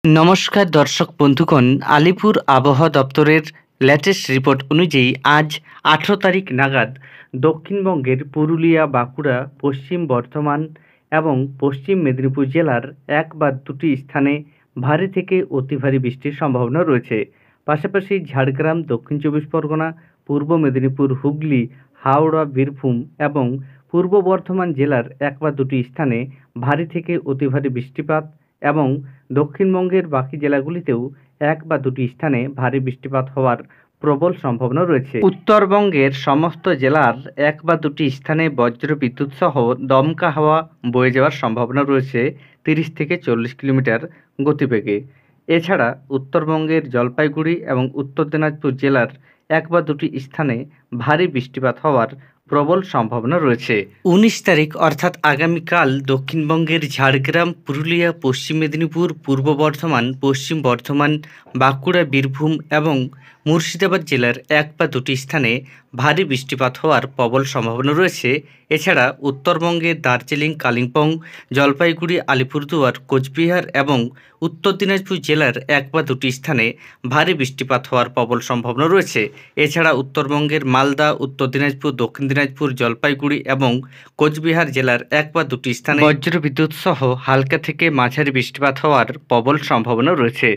নমস্কার দর্শক বন্ধুগণ, আলিপুর আবহাওয়া দপ্তরের লেটেস্ট রিপোর্ট অনুযায়ী আজ 18 তারিখ নাগাদ দক্ষিণবঙ্গের পুরুলিয়া, বাঁকুড়া, পশ্চিম বর্ধমান এবং পশ্চিম মেদিনীপুর জেলার এক বা দুটি স্থানে ভারী থেকে অতি ভারী বৃষ্টির সম্ভাবনা রয়েছে। পাশাপাশি ঝাড়গ্রাম, দক্ষিণ চব্বিশ পরগনা, পূর্ব মেদিনীপুর, হুগলি, হাওড়া, বীরভূম এবং পূর্ব বর্ধমান জেলার এক বা দুটি স্থানে ভারী থেকে অতি ভারী বৃষ্টিপাত এবং দক্ষিণবঙ্গের বাকি জেলাগুলিতেও এক বা দুটি স্থানে ভারী বৃষ্টিপাত হওয়ার প্রবল সম্ভাবনা রয়েছে। উত্তরবঙ্গের সমস্ত জেলার এক বা দুটি স্থানে বজ্রবিদ্যুৎ সহ দমকা হাওয়া বয়ে যাওয়ার সম্ভাবনা রয়েছে 30 থেকে 40 কিলোমিটার গতিবেগে। এছাড়া উত্তরবঙ্গের জলপাইগুড়ি এবং উত্তর দিনাজপুর জেলার এক বা দুটি স্থানে ভারী বৃষ্টিপাত হওয়ার প্রবল সম্ভাবনা রয়েছে। 19 তারিখ অর্থাৎ আগামীকাল দক্ষিণবঙ্গের ঝাড়গ্রাম, পুরুলিয়া, পশ্চিম মেদিনীপুর, পূর্ব বর্ধমান, পশ্চিম বর্ধমান, বাঁকুড়া, বীরভূম এবং মুর্শিদাবাদ জেলার এক বা দুটি স্থানে ভারী বৃষ্টিপাত হওয়ার প্রবল সম্ভাবনা রয়েছে। এছাড়া উত্তরবঙ্গের দার্জিলিং, কালিম্পং, জলপাইগুড়ি, আলিপুরদুয়ার, কোচবিহার এবং উত্তর দিনাজপুর জেলার এক বা দুটি স্থানে ভারী বৃষ্টিপাত হওয়ার প্রবল সম্ভাবনা রয়েছে। এছাড়া উত্তরবঙ্গের মালদা, উত্তর দিনাজপুর, দক্ষিণ দিনাজপুর, জলপাইগুড়ি এবং কোচবিহার জেলার এক বা দুটি স্থানে বজ্রবিদ্যুৎ সহ হালকা থেকে মাঝারি বৃষ্টিপাত হওয়ার প্রবল সম্ভাবনা রয়েছে।